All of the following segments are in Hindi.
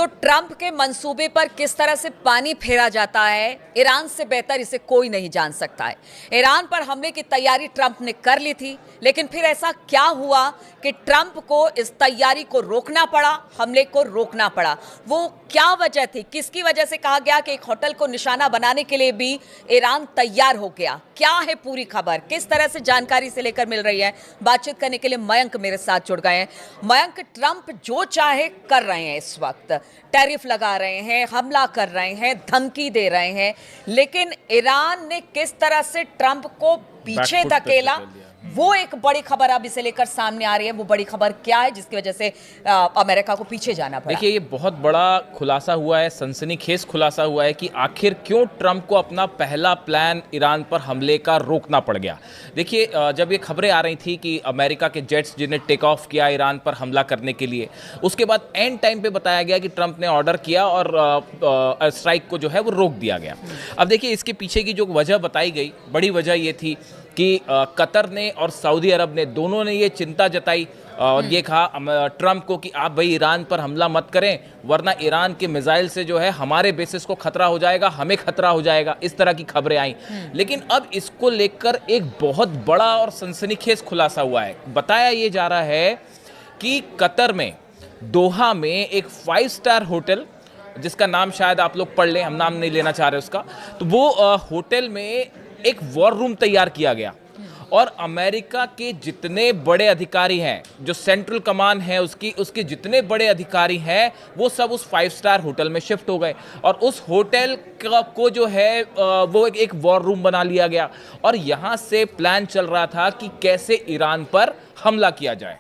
तो ट्रंप के मंसूबे पर किस तरह से पानी फेरा जाता है, ईरान से बेहतर इसे कोई नहीं जान सकता है। ईरान पर हमले की तैयारी ट्रंप ने कर ली थी, लेकिन फिर ऐसा क्या हुआ कि ट्रंप को इस तैयारी को रोकना पड़ा, हमले को रोकना पड़ा। वो क्या वजह थी, किसकी वजह से कहा गया कि एक होटल को निशाना बनाने के लिए भी ईरान तैयार हो गया? क्या है पूरी खबर, किस तरह से जानकारी से लेकर मिल रही है? बातचीत करने के लिए मयंक मेरे साथ जुड़ गए हैं। मयंक, ट्रंप जो चाहे कर रहे हैं, इस वक्त टैरिफ लगा रहे हैं, हमला कर रहे हैं, धमकी दे रहे हैं, लेकिन ईरान ने किस तरह से ट्रंप को पीछे धकेला, वो एक बड़ी खबर अब इसे लेकर सामने आ रही है। वो बड़ी खबर क्या है जिसकी वजह से अमेरिका को पीछे जाना पड़ा? देखिए, ये बहुत बड़ा खुलासा हुआ है, सनसनीखेज खुलासा हुआ है कि आखिर क्यों ट्रंप को अपना पहला प्लान ईरान पर हमले का रोकना पड़ गया। देखिए, जब ये खबरें आ रही थी कि अमेरिका के जेट्स जिन्हें टेक ऑफ किया ईरान पर हमला करने के लिए, उसके बाद एंड टाइम पे बताया गया कि ट्रंप ने ऑर्डर किया और स्ट्राइक को जो है वो रोक दिया गया। अब देखिए, इसके पीछे की जो वजह बताई गई, बड़ी वजह ये थी कि कतर ने और सऊदी अरब ने, दोनों ने ये चिंता जताई और ये कहा ट्रंप को कि आप भाई ईरान पर हमला मत करें, वरना ईरान के मिसाइल से जो है हमारे बेसिस को खतरा हो जाएगा, हमें खतरा हो जाएगा। इस तरह की खबरें आई। लेकिन अब इसको लेकर एक बहुत बड़ा और सनसनीखेज खुलासा हुआ है। बताया ये जा रहा है कि कतर में, दोहा में एक 5 स्टार होटल, जिसका नाम शायद आप लोग पढ़ लें, हम नाम नहीं लेना चाह रहे उसका, तो वो होटल में एक वॉर रूम तैयार किया गया और अमेरिका के जितने बड़े अधिकारी हैं, जो सेंट्रल कमान है उसके जितने बड़े अधिकारी हैं, वो सब उस 5 स्टार होटल में शिफ्ट हो गए और उस होटल को जो है वो एक वॉर रूम बना लिया गया। और यहाँ से प्लान चल रहा था कि कैसे ईरान पर हमला किया जाए,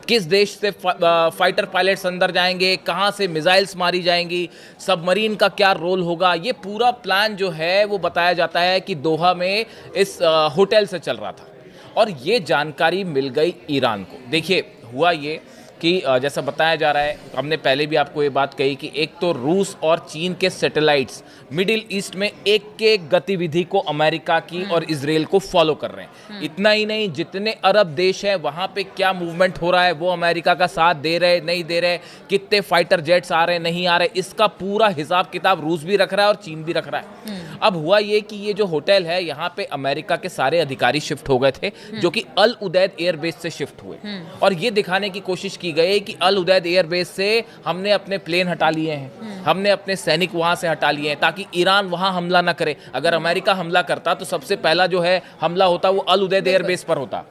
किस देश से फाइटर पायलट्स अंदर जाएंगे, कहाँ से मिसाइल्स मारी जाएंगी, सबमरीन का क्या रोल होगा। ये पूरा प्लान जो है वो बताया जाता है कि दोहा में इस होटल से चल रहा था और ये जानकारी मिल गई ईरान को। देखिए, हुआ ये कि जैसा बताया जा रहा है, हमने पहले भी आपको ये बात कही कि एक तो रूस और चीन के सैटेलाइट्स मिडिल ईस्ट में एक एक गतिविधि को अमेरिका की और इजराइल को फॉलो कर रहे हैं। इतना ही नहीं, जितने अरब देश हैं वहाँ पे क्या मूवमेंट हो रहा है, वो अमेरिका का साथ दे रहे नहीं दे रहे, कितने फाइटर जेट्स आ रहे नहीं आ रहे, इसका पूरा हिसाब किताब रूस भी रख रहा है और चीन भी रख रहा है। अब हुआ ये कि ये जो होटल है, यहाँ पे अमेरिका के सारे अधिकारी शिफ्ट हो गए थे, जो कि अल उदैद एयरबेस से शिफ्ट हुए और ये दिखाने की कोशिश की गई कि अल उदैद एयरबेस से हमने अपने प्लेन हटा लिए हैं, हमने अपने सैनिक वहां से हटा लिए हैं ताकि ईरान वहां हमला ना करे। अगर अमेरिका हमला करता तो सबसे पहला जो है हमला होता वो अल उदैद एयरबेस पर होता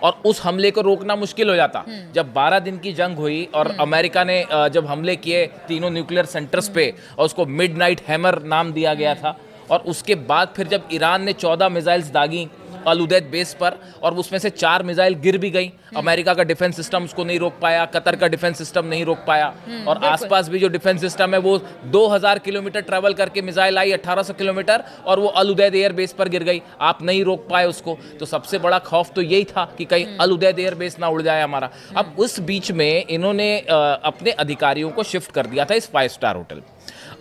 और उस हमले को रोकना मुश्किल हो जाता। जब 12 दिन की जंग हुई और अमेरिका ने जब हमले किए तीनों न्यूक्लियर सेंटर्स पे, और उसको मिडनाइट हैमर नाम दिया गया था, और उसके बाद फिर जब ईरान ने 14 मिसाइल्स दागी अल उदैद बेस पर और उसमें से 4 मिसाइल गिर भी गई, अमेरिका का डिफेंस सिस्टम उसको नहीं रोक पाया, कतर का डिफेंस सिस्टम नहीं रोक पाया, और आसपास भी जो डिफेंस सिस्टम है वो 2000 किलोमीटर ट्रैवल करके मिसाइल आई 1800 किलोमीटर और वो अल उदैद एयर बेस पर गिर गई, आप नहीं रोक पाए उसको। तो सबसे बड़ा खौफ तो यही था कि कहीं अल उदैद एयर बेस ना उड़ जाए हमारा। अब उस बीच में इन्होंने अपने अधिकारियों को शिफ्ट कर दिया था इस 5 स्टार होटल।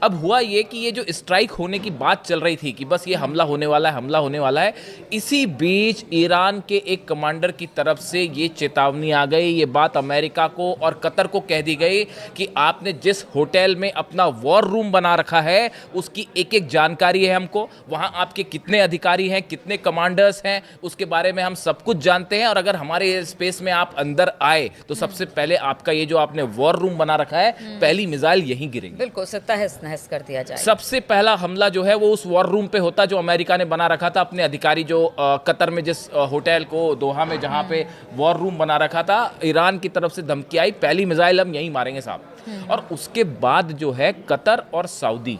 अब हुआ ये कि ये जो स्ट्राइक होने की बात चल रही थी कि बस ये हमला होने वाला है, हमला होने वाला है, इसी बीच ईरान के एक कमांडर की तरफ से ये चेतावनी आ गई, ये बात अमेरिका को और कतर को कह दी गई कि आपने जिस होटल में अपना वॉर रूम बना रखा है उसकी एक एक जानकारी है हमको, वहाँ आपके कितने अधिकारी हैं, कितने कमांडर्स हैं, उसके बारे में हम सब कुछ जानते हैं, और अगर हमारे स्पेस में आप अंदर आए तो सबसे पहले आपका ये जो आपने वॉर रूम बना रखा है, पहली मिसाइल यहीं गिरेगी। बिल्कुल तहस कर दिया जाए। सबसे पहला हमला जो है वो उस वॉर रूम पे होता जो अमेरिका ने बना रखा था, अपने अधिकारी जो कतर में जिस होटल को दोहा में जहां पे वॉर रूम बना रखा था, ईरान की तरफ से धमकी आई, पहली मिसाइल हम यहीं मारेंगे साहब। और उसके बाद जो है कतर और सऊदी,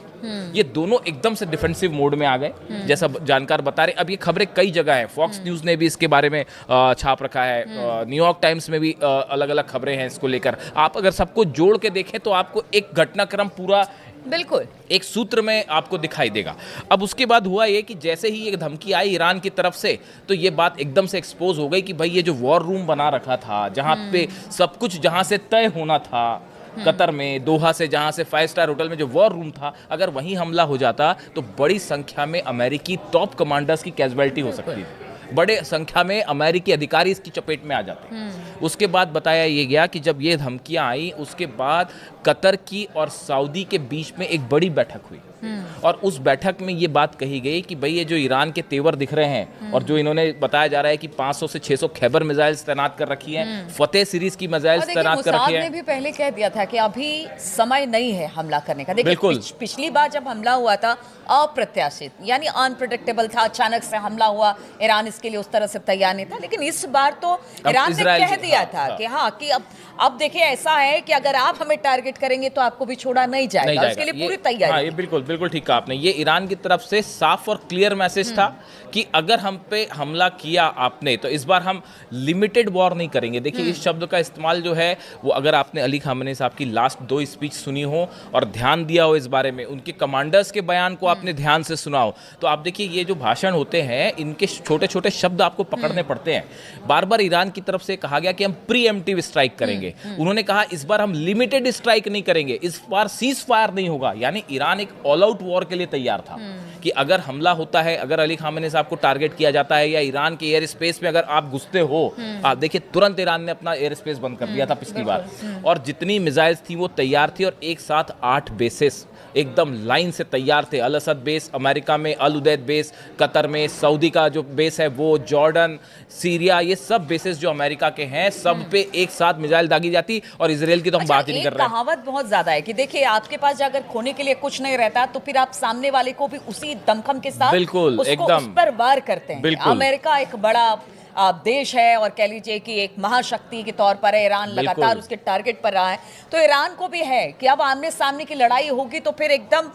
ये दोनों एकदम से डिफेंसिव मोड में आ गए, जैसा जानकार बता रहे। अब ये खबरें कई जगह है, फॉक्स न्यूज ने भी इसके बारे में छाप रखा है, न्यूयॉर्क टाइम्स में भी अलग अलग खबरें हैं इसको लेकर। आप अगर सबको जोड़ के देखें तो आपको एक घटनाक्रम पूरा बिल्कुल एक सूत्र में आपको दिखाई देगा। अब उसके बाद हुआ ये कि जैसे ही ये धमकी आई ईरान की तरफ से, तो ये बात एकदम से एक्सपोज हो गई कि भाई ये जो वॉर रूम बना रखा था, जहां पे सब कुछ जहां से तय होना था, कतर में दोहा से, जहां से 5 स्टार होटल में जो वॉर रूम था, अगर वहीं हमला हो जाता तो बड़ी संख्या में अमेरिकी टॉप कमांडर्स की कैजुअलिटी हो सकती थी, बड़े संख्या में अमेरिकी अधिकारी इसकी चपेट में आ जाते। उसके बाद बताया ये गया कि जब ये धमकियां आई उसके बाद कतर की और सऊदी के बीच में एक बड़ी बैठक हुई और उस बैठक में ये बात कही गई कि भाई ये जो ईरान के तेवर दिख रहे हैं और जो इन्होंने बताया जा रहा है कि 500 से 600 खैबर मिसाइल्स तैनात कर रखी हैं, फतेह सीरीज की मिसाइल्स तैनात कर रखी हैं। ने भी पहले कह दिया था कि अभी समय नहीं है हमला करने का। देखिए पिछली बार जब हमला हुआ था अप्रत्याशित यानी अनप्रेडिक्टेबल था, अचानक से हमला हुआ, ईरान इसके लिए उस तरह से तैयार नहीं था। लेकिन इस बार तो ईरान ने कह दिया था कि हाँ कि अब देखिए ऐसा है कि अगर आप हमें टारगेट करेंगे तो आपको भी छोड़ा नहीं जाएगा, उसके लिए पूरी तैयारी। हाँ, ये बिल्कुल ठीक कहा आपने। ये ईरान की तरफ से साफ और क्लियर मैसेज था कि अगर हम पे हमला किया आपने तो इस बार हम लिमिटेड वॉर नहीं करेंगे। देखिए इस शब्द का इस्तेमाल जो है वो अगर आपने अली खामेनी साहब की लास्ट 2 स्पीच सुनी हो और ध्यान दिया हो इस बारे में, उनके कमांडर्स के बयान को आपने ध्यान से सुना हो, तो आप देखिए ये जो भाषण होते हैं इनके छोटे छोटे शब्द आपको पकड़ने पड़ते हैं। बार बार ईरान की तरफ से कहा गया कि हम प्रीएम्प्टिव स्ट्राइक करेंगे। उन्होंने कहा इस बार हम लिमिटेड स्ट्राइक नहीं करेंगे, इस बार सीज फायर नहीं होगा। यानी ईरान एक ऑल आउट वॉर के लिए तैयार था कि अगर हमला होता है, अगर अली खामेनी साहब को टारगेट किया जाता है या ईरान के एयर स्पेस में अगर आप घुसते हो, आप देखिए तुरंत ईरान ने अपना एयर स्पेस बंद कर दिया था पिछली बार, और जितनी मिसाइल्स थी वो तैयार थी और एक साथ 8 बेसेस एकदम लाइन से तैयार थे। अल असद बेस अमेरिका में, अल उदैद बेस कतर में, सऊदी का जो बेस है वो, जॉर्डन, सीरिया, ये सब बेसेस जो अमेरिका के हैं सब पे एक साथ मिसाइल दागी जाती। और इसराइल की तो हम बात ही नहीं कर रहे हैं। कहावत बहुत ज्यादा है कि देखिए आपके पास अगर खोने के लिए कुछ नहीं रहता तो फिर आप सामने वाले को भी उसी दमखम के साथ बिल्कुल एकदम उस पर वार करते हैं। अमेरिका एक बड़ा देश है और कह लीजिए कि एक महाशक्ति के तौर पर है, ईरान लगातार उसके टारगेट पर रहा है, तो ईरान को भी है कि अब आमने सामने की लड़ाई होगी तो फिर एकदम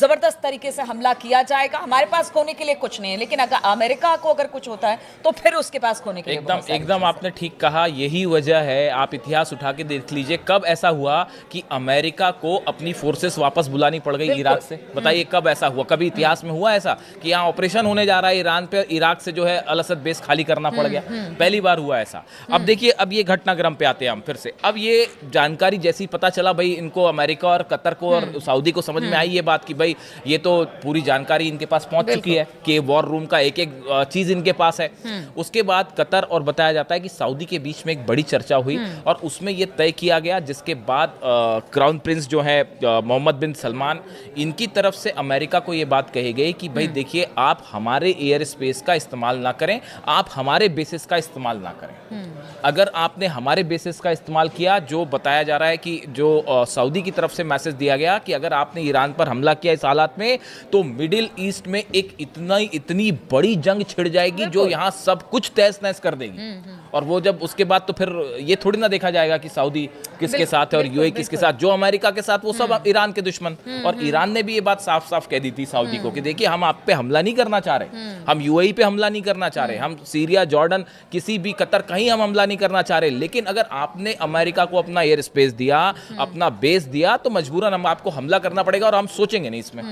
जबरदस्त तरीके से हमला किया जाएगा। हमारे पास खोने के लिए कुछ नहीं है, लेकिन अगर अमेरिका को अगर कुछ होता है तो फिर उसके पास खोने के लिए एकदम आपने ठीक कहा। यही वजह है, आप इतिहास उठा के देख लीजिए कब ऐसा हुआ कि अमेरिका को अपनी फोर्सेस वापस बुलानी पड़ गई इराक से। बताइए कब ऐसा हुआ? कभी इतिहास में हुआ ऐसा कि यहाँ ऑपरेशन होने जा रहा है ईरान पे, इराक से जो है अल असद बेस खाली करना पड़ गया? पहली बार हुआ ऐसा। अब देखिए अब ये घटनाक्रम पे आते हैं हम फिर से। अब ये जानकारी जैसी पता चला भाई इनको, अमेरिका और कतर को और सऊदी को समझ में आई ये बात कि भाई ये तो पूरी जानकारी इनके पास पहुंच चुकी है कि वॉर रूम का एक एक चीज इनके पास है। उसके बाद कतर और बताया जाता है कि सऊदी के बीच में एक बड़ी चर्चा हुई और उसमें ये तय किया गया, जिसके बाद क्राउन प्रिंस जो है मोहम्मद बिन सलमान, इनकी तरफ से अमेरिका को ये बात कही गई कि भाई देखिए आप हमारे एयर स्पेस का इस्तेमाल ना करें, आप हमारे बेसिस का इस्तेमाल ना करें। अगर आपने हमारे बेसिस का इस्तेमाल किया, जो बताया जा रहा है कि जो सऊदी की तरफ से मैसेज दिया गया कि अगर आपने ईरान पर हमला किया इस हालात में तो मिडिल ईस्ट में एक इतनी बड़ी जंग छिड़ जाएगी जो यहाँ सब कुछ तहस नहस कर देगी। और वो जब उसके बाद तो फिर ये थोड़ी ना देखा जाएगा कि सऊदी किसके साथ है और यूएई किसके साथ, जो अमेरिका के साथ वो सब ईरान के दुश्मन। और ईरान ने भी ये बात साफ साफ कह दी थी सऊदी को कि देखिए हम आप पे हमला नहीं करना चाह रहे, हम यूएई पे हमला नहीं करना चाह रहे, हम सीरिया, जॉर्डन, किसी भी, कतर, कहीं हम हमला नहीं करना चाह रहे, लेकिन अगर आपने अमेरिका को अपना एयर स्पेस दिया, अपना बेस दिया, तो मजबूरन हम आपको हमला करना पड़ेगा और हम सोचेंगे नहीं इसमें।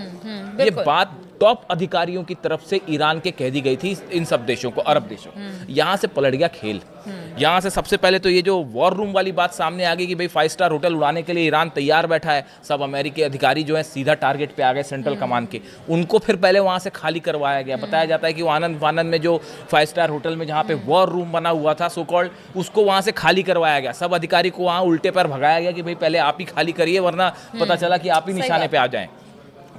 ये बात टॉप अधिकारियों की तरफ से ईरान के कह दी गई थी इन सब देशों को, अरब देशों। यहां से पलट गया खेल। यहां से सबसे पहले तो ये जो वॉर रूम वाली बात सामने आ गई कि भाई 5 स्टार होटल उड़ाने के लिए ईरान तैयार बैठा है, सब अमेरिकी अधिकारी जो है सीधा टारगेट पे आ गए सेंट्रल कमांड के, उनको फिर पहले वहां से खाली करवाया गया। बताया जाता है कि वो आनंद में जो 5 स्टार होटल में जहां पे वॉर रूम बना हुआ था सो कॉल्ड, उसको वहां से खाली करवाया गया। सब अधिकारी को वहां उल्टे पर भगाया गया कि भाई पहले आप ही खाली करिए वरना पता चला कि आप ही निशाने पे आ जाएं।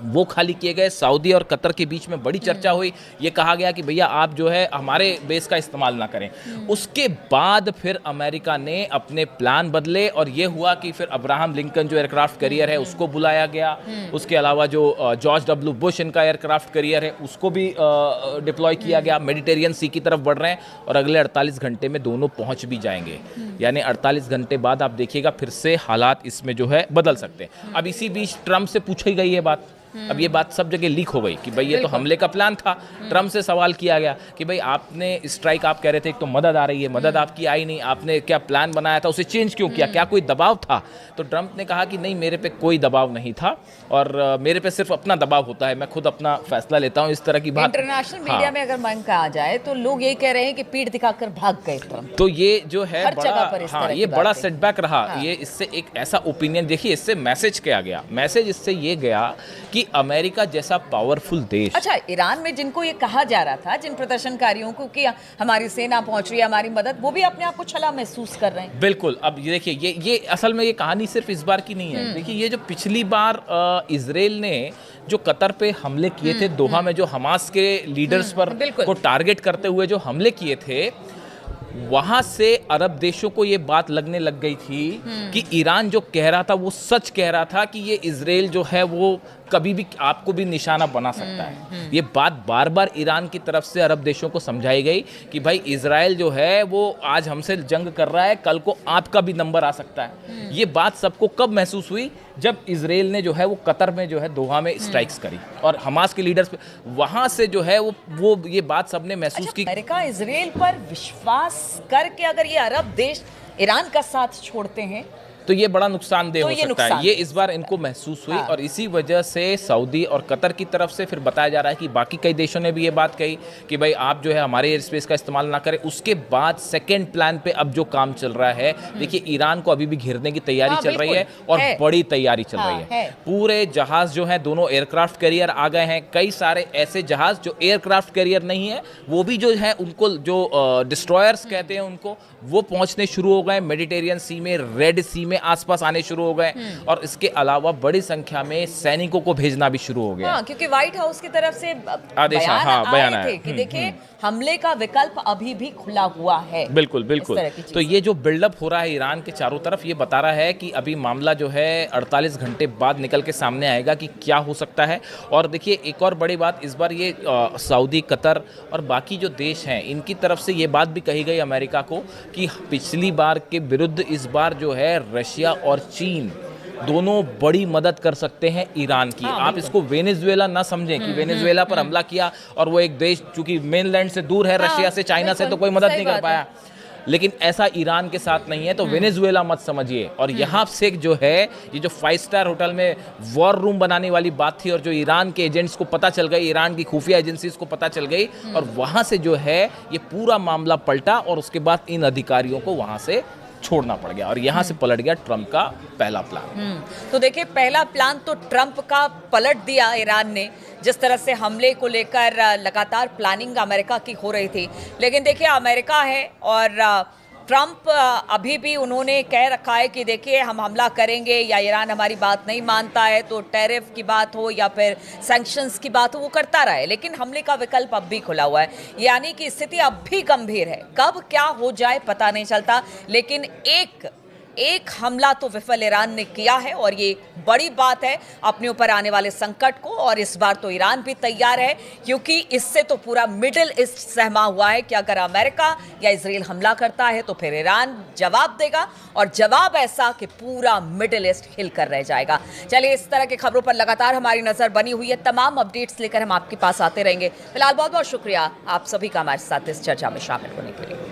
वो खाली किए गए। सऊदी और कतर के बीच में बड़ी चर्चा हुई, ये कहा गया कि भैया आप जो है हमारे बेस का इस्तेमाल ना करें। उसके बाद फिर अमेरिका ने अपने प्लान बदले और ये हुआ कि फिर अब्राहम लिंकन जो एयरक्राफ्ट कैरियर है उसको बुलाया गया। उसके अलावा जो जॉर्ज डब्ल्यू बुश इनका एयरक्राफ्ट कैरियर है उसको भी डिप्लॉय किया गया। मेडिटेरियन सी की तरफ बढ़ रहे हैं और अगले 48 घंटे में दोनों पहुंच भी जाएंगे। यानी 48 घंटे बाद आप देखिएगा फिर से हालात इसमें जो है बदल सकते हैं। अब इसी बीच ट्रंप से पूछी गई ये बात, अब ये बात सब जगह लीक हो गई कि भाई ये तो हमले का प्लान था। ट्रंप से सवाल किया गया कि भाई आपने स्ट्राइक, आप कह रहे थे एक तो मदद आ रही है, मदद आपकी आई नहीं, आपने क्या प्लान बनाया था उसे चेंज क्यों किया, क्या कोई दबाव था? तो ट्रंप ने कहा कि नहीं, मेरे पे कोई दबाव नहीं था और मेरे पे सिर्फ अपना दबाव होता है, मैं खुद अपना फैसला लेता हूँ। इस तरह की बात इंटरनेशनल मीडिया में अगर मांग कहा जाए तो लोग ये कह रहे हैं कि पीठ दिखाकर भाग गए ट्रंप। तो ये जो है बड़ा, ये बड़ा सेटबैक रहा। ये इससे एक ऐसा ओपिनियन, देखिए इससे मैसेज क्या गया, मैसेज इससे ये गया कि कि अमेरिका जैसा पावरफुल देश। अच्छा, ईरान में जिनको ये कहा जा रहा था, जिन प्रदर्शनकारियों को कि हमारी सेना पहुंच रही है, हमारी मदद, वो भी अपने आप को छला महसूस कर रहे हैं। बिल्कुल। अब ये देखिए, ये असल में ये कहानी सिर्फ इस बार की नहीं है। देखिए, ये जो पिछली बार इजराइल ने जो कतर पे हमले किए थे, दोहा में जो हमास के लीडर्स पर को टारगेट करते हुए जो हमले किए थे, वहां से अरब देशों को ये बात लगने लग गई थी कि ईरान जो कह रहा था वो सच कह रहा था, कि ये इजराइल जो है वो कभी भी आपको भी निशाना बना सकता है। ये बात बार बार ईरान की तरफ से अरब देशों को समझाई गई कि भाई इजराइल जो है वो आज हमसे जंग कर रहा है, कल को आपका भी नंबर आ सकता है। ये बात सबको कब महसूस हुई? जब इजराइल ने जो है वो कतर में जो है दोहा में स्ट्राइक्स करी और हमास के लीडर्स पे, वहां से जो है वो ये बात सबने महसूस की। अमेरिका इजराइल पर विश्वास करके अगर ये अरब देश ईरान का साथ छोड़ते हैं तो ये बड़ा नुकसानदेह हो सकता है। ये इस बार इनको महसूस हुई। हाँ। और इसी वजह से सऊदी और कतर की तरफ से फिर बताया जा रहा है कि बाकी कई देशों ने भी ये बात कही कि भाई आप जो है हमारे एयर स्पेस का इस्तेमाल ना करें। उसके बाद सेकेंड प्लान पे अब जो काम चल रहा है, देखिए ईरान को अभी भी घेरने की तैयारी चल रही है और बड़ी तैयारी चल रही है। पूरे जहाज जो है, दोनों एयरक्राफ्ट कैरियर आ गए हैं। कई सारे ऐसे जहाज जो एयरक्राफ्ट कैरियर नहीं है, वो भी जो है उनको जो डिस्ट्रॉयर्स कहते हैं उनको, वो पहुंचने शुरू हो गए मेडिटेरियन सी में, रेड सी में आसपास आने शुरू हो गए। और इसके अलावा बड़ी संख्या में सैनिकों को भेजना भी शुरू हो गया। हाँ, क्योंकि व्हाइट हाउस की तरफ से आदेश बयान आए थे कि देखिए हमले का विकल्प अभी भी खुला हुआ है। बिल्कुल बिल्कुल। तो ये जो बिल्डअप हो रहा है ईरान के चारों तरफ, ये बता रहा है कि अभी मामला जो है 48 घंटे बाद निकल के सामने आएगा कि क्या हो सकता है। और देखिए एक और बड़ी बात, इस बार ये सऊदी, कतर और बाकी जो देश हैं, इनकी तरफ से ये बात भी कही गई अमेरिका को कि पिछली बार के विरुद्ध इस बार जो है रशिया और चीन दोनों बड़ी मदद कर सकते हैं ईरान की। आप इसको वेनेजुएला ना समझें कि वेनेजुएला पर हमला किया और वो एक देश चूंकि मेनलैंड से दूर है, रशिया से, चाइना से, तो कोई मदद नहीं कर पाया। लेकिन ऐसा ईरान के साथ नहीं है, तो वेनेजुएला मत समझिए। और यहाँ से जो है ये जो 5 स्टार होटल में वॉर रूम बनाने वाली बात थी और जो ईरान के एजेंट्स को पता चल गई, ईरान की खुफिया एजेंसीज को पता चल गई, और वहाँ से जो है ये पूरा मामला पलटा और उसके बाद इन अधिकारियों को वहाँ से छोड़ना पड़ गया और यहाँ से पलट गया ट्रंप का पहला प्लान। तो देखिए पहला प्लान तो ट्रंप का पलट दिया ईरान ने, जिस तरह से हमले को लेकर लगातार प्लानिंग अमेरिका की हो रही थी। लेकिन देखिए अमेरिका है और ट्रंप अभी भी उन्होंने कह रखा है कि देखिए हम हमला करेंगे या ईरान हमारी बात नहीं मानता है तो टैरिफ की बात हो या फिर सैंक्शंस की बात हो, वो करता रहे। लेकिन हमले का विकल्प अब भी खुला हुआ है, यानी कि स्थिति अब भी गंभीर है। कब क्या हो जाए पता नहीं चलता, लेकिन एक हमला तो विफल ईरान ने किया है और ये बड़ी बात है अपने ऊपर आने वाले संकट को। और इस बार तो ईरान भी तैयार है, क्योंकि इससे तो पूरा मिडिल ईस्ट सहमा हुआ है कि अगर अमेरिका या इजराइल हमला करता है तो फिर ईरान जवाब देगा, और जवाब ऐसा कि पूरा मिडिल ईस्ट हिल कर रह जाएगा। चलिए, इस तरह की खबरों पर लगातार हमारी नजर बनी हुई है। तमाम अपडेट्स लेकर हम आपके पास आते रहेंगे। फिलहाल बहुत बहुत शुक्रिया आप सभी का हमारे साथ इस चर्चा में शामिल होने के लिए।